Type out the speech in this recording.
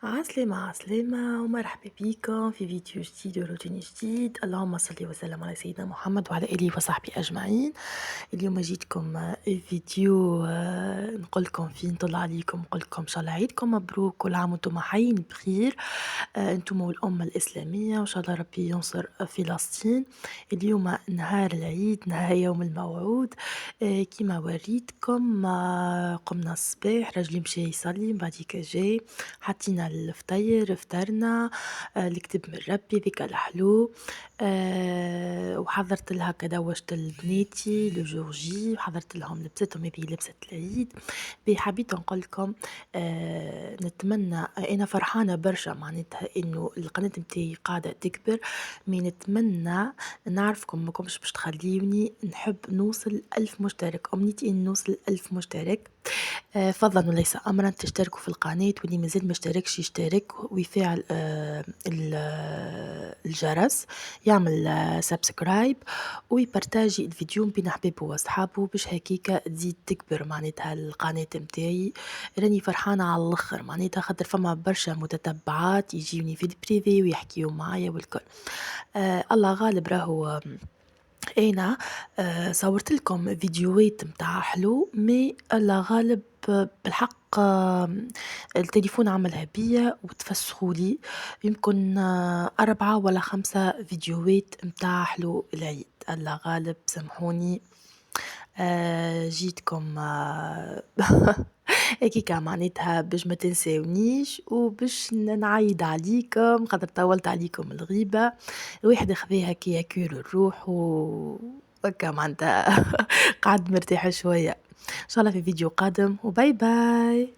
عسلامة عسلامة ومرحبا بكم في فيديو جديد وروتين جديد. اللهم صل وسلم على سيدنا محمد وعلى آله وصحبه أجمعين. اليوم جيتكم فيديو نقول لكم فيه نطلع عليكم نقول لكم إن شاء الله عيدكم مبروك، كل عام وانتم حيين بخير. انتم والأمة الإسلامية وإن شاء الله ربي ينصر فلسطين. اليوم نهار العيد، نهار يوم الموعود. كيما وريتكم قمنا الصباح، رجلي مشى يصلي من بعديك جاي حطينا الفطير فطرنا. الكتب من ربي ذيك الحلو. وحضرت لها كدا دوشت لبناتي لجورجي وحضرت لهم لبستهم هذه لبسة العيد. حبيت نقول لكم نتمنى انا فرحانه برشا معناتها انه القناه متاعي قاعده تكبر. مي نتمنى نعرفكم ماكمش باش تخليوني نحب نوصل 1000 مشترك، امنيتي اني نوصل 1000 مشترك. فضلا وليس امرا تشتركوا في القناه، واللي مازال ما اشتركش يشترك ويفعل الجرس، يعمل سبسكرايب ويبارتاجي الفيديو بين احبابه واصحابه باش هكيكا تزيد تكبر معناتها القناه متاعي. راني فرحانه على الاخر معناتها خاطر فما برشا متتبعات يجيوني في البريفي ويحكيوا معايا والكل. الله غالب راهو. أنا صورت لكم فيديوهات متاع حلو، مي الله غالب بالحق التليفون عملها بيا وتفسخولي. يمكن 4 ولا 5 فيديوهات متاع حلو العيد، الله غالب سامحوني. جيتكم هكيكا معناتها باش ما تنساونيش وباش نعيد عليكم خاطر طولت عليكم الغيبة. الواحد خذاها كي ياكل الروح وهكا معناتها قعد مرتاح شوية. ان شاء الله في فيديو قادم وباي باي.